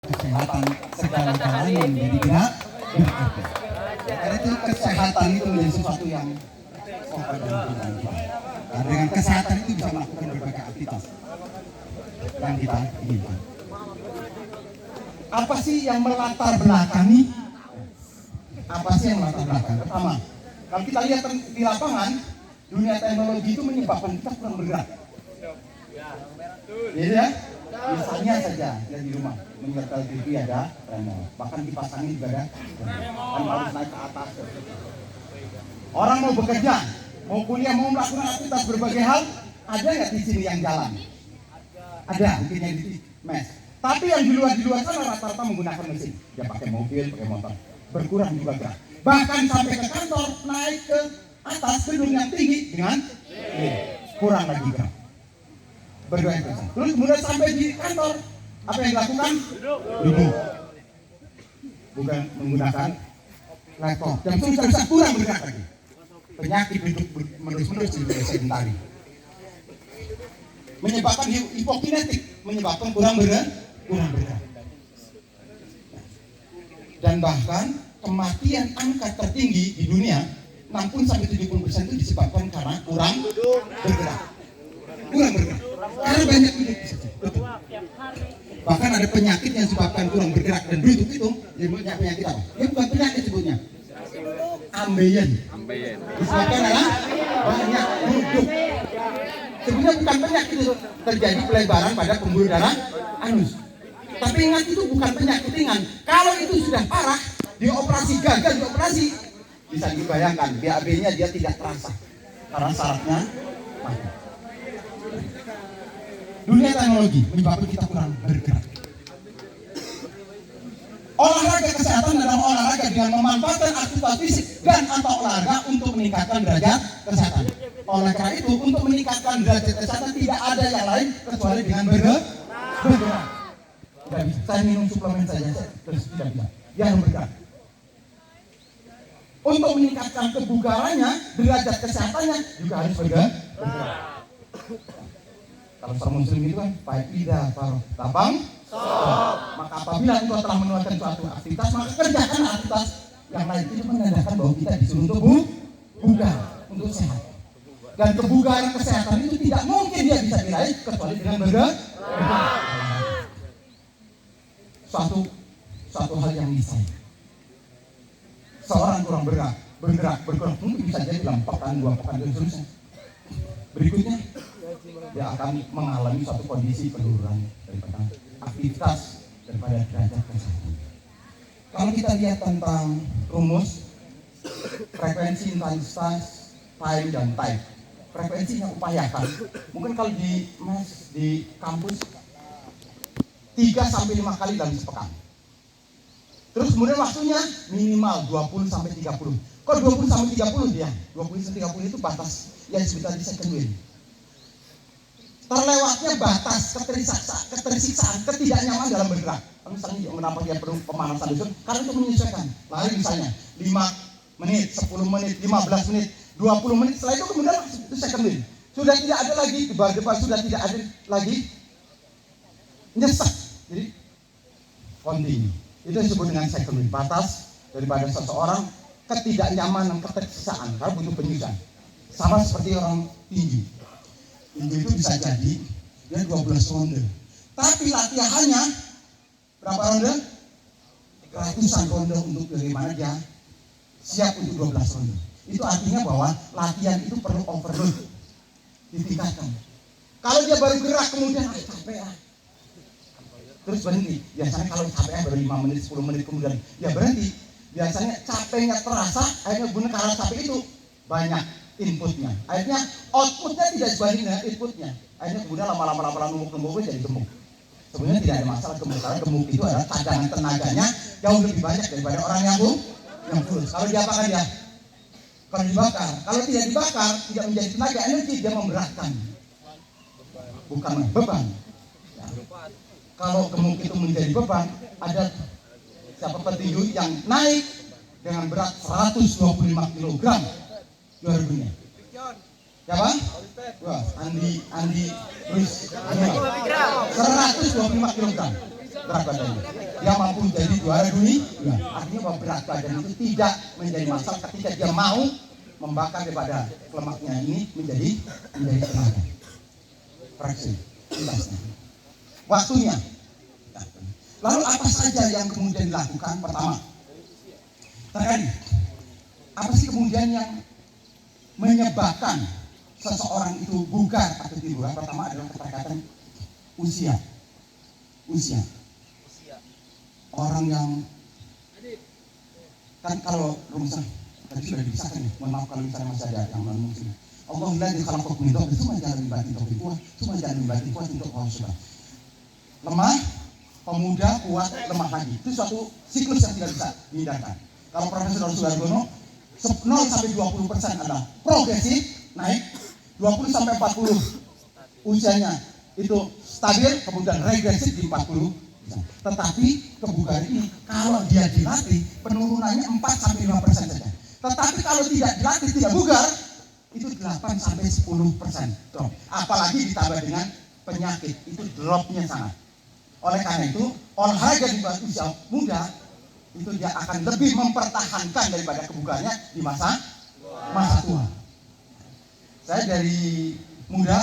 kesehatan segala galanya menjadi tidak berarti. Karena itu kesehatan itu menjadi sesuatu yang pokok dalam kehidupan kita. Nah, dengan kesehatan itu bisa melakukan berbagai aktivitas yang kita inginkan. Apa sih yang melatar belakangi? Apa sih yang melatar belakang? Pertama, kalau kita lihat di lapangan, dunia teknologi itu menyebabkan kita kurang bergerak. Ya, misalnya saja di rumah menyetel TV ada remote, bahkan dipasangin juga ada kan harus naik ke atas. Orang mau bekerja, mau kuliah, mau melakukan aktivitas berbagai hal, ada nggak di sini yang jalan? Ada, mungkin yang di mes. Tapi yang di luar sana rata-rata menggunakan mesin. Dia pakai mobil, pakai motor. Berkurang juga gerak. Bahkan sampai ke kantor, naik ke atas gedung yang tinggi dengan kurang lagi gerak. Berdua itu. Terus kemudian sampai di kantor, apa yang dilakukan? Duduk. Bukan menggunakan laptop. Dan itu bisa kurang bergerak lagi. Penyakit duduk menerus-menerus di sedentari. Menyebabkan hipokinetik, menyebabkan kurang bergerak. Dan bahkan kematian angka tertinggi di dunia 60-70% itu disebabkan karena kurang bergerak. Karena banyak duduk saja. Bahkan ada penyakit yang disebabkan kurang bergerak dan duduk itu disebutnya penyakit apa? Dia bukan penyakit sebutnya. Ambeien. Disebabkan adalah banyak duduk. Sebenarnya bukan penyakit itu, terjadi pelebaran pada pembuluh darah anus. Tapi ingat, itu bukan penyakit ringan. Kalau itu sudah parah, dioperasi, gagal dioperasi, bisa dibayangkan BAB-nya dia tidak terasa karena syaratnya mati. Dunia teknologi menyebabkan kita kurang bergerak. Olahraga kesehatan adalah olahraga dengan memanfaatkan aktivitas fisik dan atau olahraga untuk meningkatkan derajat kesehatan. Oleh karena itu, untuk meningkatkan derajat kesehatan tidak ada yang lain kecuali dengan bergerak. Tidak bisa. Saya minum suplemen saja terus tidak bisa. Yang bergerak. Untuk meningkatkan kebugarannya, derajat kesehatannya juga harus bergerak. Kalau seorang muslim itu kan faida tabang. Maka apabila engkau telah menuaikan suatu aktivitas, maka kerjakan aktivitas yang lain. Itu menandakan bahwa kita disuruh untuk bugar, untuk sehat. Dan kebugaran kesehatan itu tidak mungkin dia bisa diraih kecuali dengan bergerak. Suatu hal yang niscaya. Seorang kurang bergerak, mungkin bisa jadi dalam pekan, 2 pekan dan seterusnya. Berikutnya dia akan mengalami suatu kondisi penurunan daripada aktivitas daripada derajat kesehatan. Kalau kita lihat tentang rumus frekuensi, intensitas, time dan type. Frekuensinya upayakan. Mungkin kalau di kampus 3-5 kali dalam sepekan. Terus kemudian waktunya minimal 20-30. Kok 20-30 dia? 20-30 itu batas yang disebut tadi second wind. Terlewatnya batas ketersiksaan, ketidaknyamanan dalam bergerak. Misalnya kenapa dia perlu pemanasan dulu? Karena itu menyesuaikan. Lari misalnya 5 menit, 10 menit, 15 menit, 20 menit. Setelah itu kemudian itu second wind. Sudah tidak ada lagi debar-debar, sudah tidak ada lagi nyesek. Jadi continue. Itu disebut dengan second wind. Batas daripada seseorang ketidaknyamanan, ketersiksaan. Karena butuh penyusuan. Sama seperti orang tinju. Tinju itu bisa jadi dia 12 ronde. Tapi latihannya berapa ronde? Ratusan ronde untuk bagaimana dia siap untuk 12 ronde. Itu artinya bahwa latihan itu perlu overload, ditingkatkan. Kalau dia baru gerak kemudian capek terus berhenti. Biasanya kalau capeknya baru 5 menit, 10 menit kemudian dia berhenti. Biasanya capeknya terasa, akhirnya guna karena capek itu banyak inputnya. Akhirnya outputnya tidak sebanding dengan inputnya. Akhirnya kemudian lama-lama numpuk jadi gemuk. Sebenarnya tidak ada masalah gemuk, karena gemuk itu adalah cadangan tenaganya jauh lebih banyak daripada orang yang kurus. Kalau diapakan dia? Kalau dibakar. Kalau tidak dibakar, tidak menjadi tenaga, energi, dia memberatkan. Bukan beban. Ya. Kalau gemuk itu menjadi beban, ada siapa petinju yang naik dengan berat 125 kg juara dunia. Siapa? Wah, Andi Ruiz. 125 kg. berat badannya. Dia mampu jadi juara dunia. Artinya bahwa berat badan itu tidak menjadi masalah ketika dia mau membakar daripada lemaknya ini menjadi tenaga. Fraksi, waktunya. Lalu apa saja yang kemudian dilakukan? Pertama, terkait apa sih kemudian yang menyebabkan seseorang itu bugar atau tidak bugar? Pertama adalah keterkaitan usia. Orang yang kan kalau rumusnya tadi sudah dipisahkan ya. Mohon maaf kalau misalnya masih ada yang non muslim. Allah bilang di khalaqakum min dhafrin tsumma ja'ala min ba'di dhafrin quwwatan tsumma ja'ala min ba'di quwwatin dha'fan. Lemah, pemuda, kuat, lemah lagi. Itu suatu siklus yang tidak bisa dihindarkan. Kalau Profesor Sudargono 0 sampai 20% adalah progresif naik, 20 sampai 40 usianya itu stabil, kemudian regresif di 40. Tetapi kebugaran ini kalau dia dilatih penurunannya 4 sampai 5% saja. Tetapi kalau tidak dilatih tidak bugar itu 8 sampai 10% drop. Apalagi ditambah dengan penyakit itu dropnya sangat. Oleh karena itu olahraga di usia muda itu dia akan lebih mempertahankan daripada kebugarannya di masa tua. Saya dari muda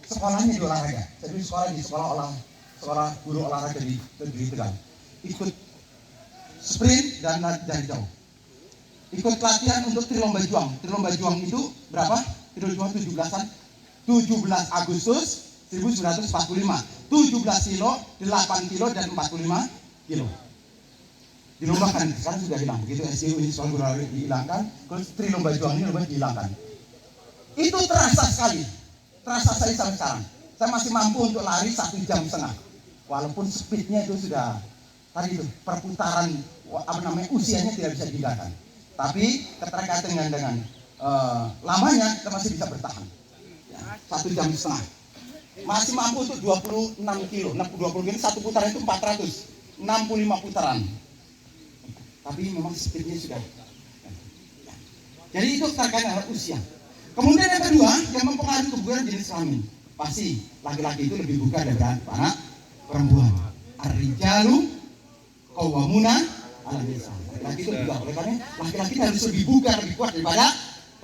sekolahnya di olahraga. Saya dulu sekolah di sekolah guru olahraga di Tegal. Ikut sprint dan dari jauh. Ikut latihan untuk trilomba juang. Trilomba juang itu berapa? Trilomba juang 17 Agustus 1945. 17 kilo, 8 kilo dan 45 kilo. Dilombakan, sekarang sudah hilang. Begitu SCU ini soal guru olahraga dihilangkan, terus trilomba juang ini lomba dihilangkan. Itu terasa sekali. Terasa saya sampai sekarang. Saya masih mampu untuk lari 1,5 jam. Walaupun speednya itu sudah tadi itu perputaran usianya tidak bisa dihindarkan. Tapi keterkaitan dengan lamanya kita masih bisa bertahan. 1,5 jam. Masih mampu untuk 26 kilo. 20 kilo satu putaran itu 465 putaran. Tapi memang speednya sudah. Jadi itu terkait dengan usia. Kemudian yang kedua yang mempengaruhi kebugaran jenis kelamin. Pasti laki-laki itu lebih bugar daripada perempuan. Ar-rijalu qawwamuna 'alan nisa. Laki-laki itu lebih bugar. Oleh karena laki-laki harus lebih bugar, lebih kuat daripada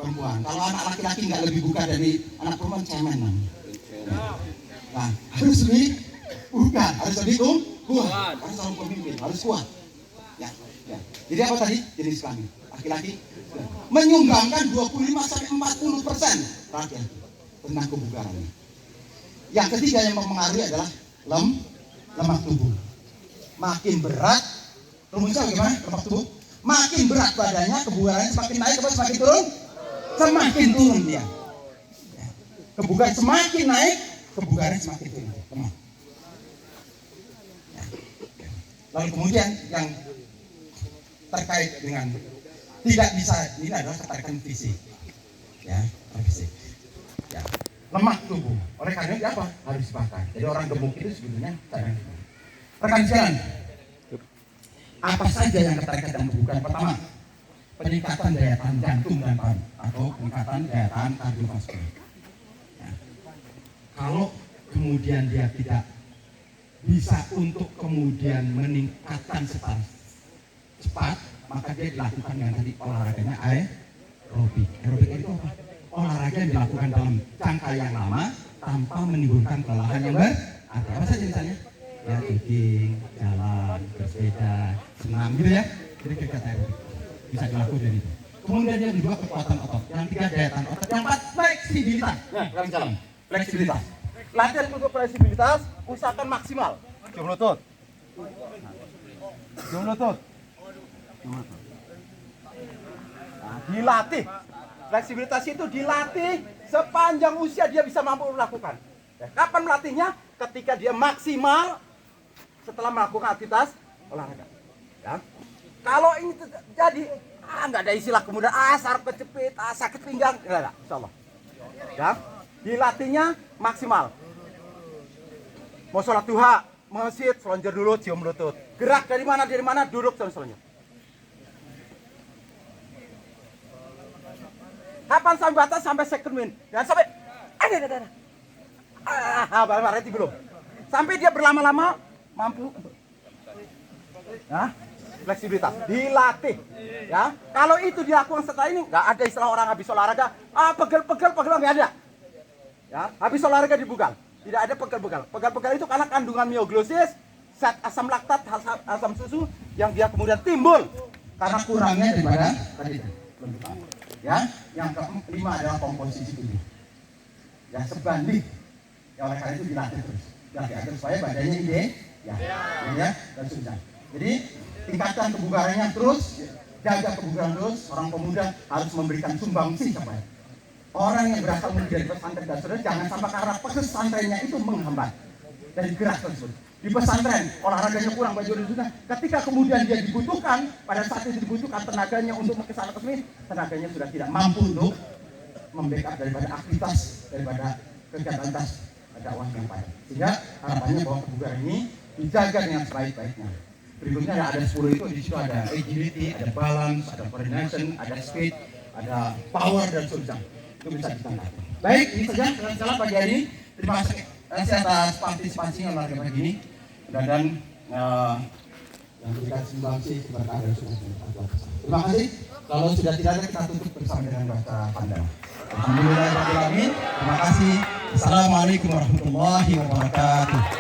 perempuan. Kalau anak laki-laki nggak lebih bugar dari anak perempuan cemen. Nah, harus lebih bugar, harus lebih kuat, harus seorang pemimpin, harus kuat. Ya. Jadi apa tadi? Jenis kelamin. Laki-laki menyumbangkan 25 sampai 40% rakyat tentang kebugarannya. Yang ketiga yang mempengaruhi adalah lemak tubuh. Makin berat, rumusnya bagaimana? Lemak tubuh. Makin berat badannya, kebugarannya semakin naik atau semakin turun? Semakin turun dia. Kebugaran semakin naik, kebugaran semakin turun. Lemak. Lalu kemudian yang terkait dengan tidak bisa, ini adalah keterkaitan fisik, ya, fisik, ya, lemak tubuh. Oleh karena itu apa? Harus dibakar. Jadi orang gemuk itu sebetulnya cadangan. Rekan sekalian, apa saja yang terkait dengan kebugaran? Pertama, peningkatan daya tahan jantung dan paru atau peningkatan daya tahan kardiovaskular. Ya. Kalau kemudian dia tidak bisa untuk kemudian meningkatkan secara cepat, maka dia dilakukan dengan tadi olahraganya aerobik. Aerobik itu apa? Olahraga yang dilakukan dalam jangka yang lama tanpa menimbulkan kelelahan yang berarti. Apa saja misalnya? Ya, jogging, jalan, bersepeda, senam gitu ya. Jadi kegiatan aerobik bisa dilakukan dari itu. Kemudian yang kedua kekuatan otot. Yang tiga daya tahan otot. Yang empat fleksibilitas. Nah, sekarang jalan. Fleksibilitas. Latihan untuk fleksibilitas usahakan maksimal. Jom lutut. Nah, dilatih. Fleksibilitas itu dilatih sepanjang usia dia bisa mampu melakukan. Ya, kapan melatihnya? Ketika dia maksimal setelah melakukan aktivitas olahraga. Ya. Kalau ini jadi nggak ada istilah kemudian saraf kecepit, sakit pinggang, enggak, insyaallah. Ya, dilatihnya maksimal. Mau sholat duha, masjid, selonjor dulu, cium lutut. Gerak dari mana, duduk dan selonjor. Kapan sampai batas? Sampai second wind. Dan sampai ada. Berarti belum. Sampai dia berlama-lama mampu Ya, fleksibilitas dilatih. Ya, kalau itu dilakukan setelah ini, nggak ada istilah orang habis olahraga, pegel-pegel nggak ada. Ya, habis olahraga dibugal, tidak ada pegel-pegel. Pegel-pegel itu karena kandungan mioglobin, zat asam laktat, asam susu yang dia kemudian timbul karena kurangnya daripada tadi. Ya, yang kelima adalah komposisi tubuh. Ya, sebanding. Ya, oleh karena itu dilatih terus. Dilatih agar supaya badannya ide, ya, dan sudah. Jadi tingkatkan kebugarannya terus, jaga kebugaran terus. Orang pemuda harus memberikan sumbangsi kepada orang yang berasal dari pesantren dan saudara. Jangan sampai karena pesantrennya itu menghambat dari gerak tersebut. Di pesantren olahraganya kurang, baju dan sudah. Ketika kemudian dia dibutuhkan, pada saat itu dibutuhkan tenaganya untuk kesana kesini, tenaganya sudah tidak mampu untuk membackup daripada aktivitas daripada kegiatan dakwah yang padat. Sehingga harapannya bahwa kebugaran ini dijaga dengan sebaik-baiknya. Berikutnya ada 10 itu, di situ ada agility, ada balance, ada coordination, ada speed, ada power dan seterusnya. Itu bisa ditanggapi. Baik, ini saja salam pagi hari ini. Terima kasih atas partisipasinya olahraga pagi ini. Dan yang berikan sumbangsi kepada ada sudah. Terima kasih. Kalau sudah tidak ada, kita tutup bersama dengan bahasa pandangan. Alhamdulillahirrahmanirrahim. Terima kasih. Assalamualaikum warahmatullahi wabarakatuh.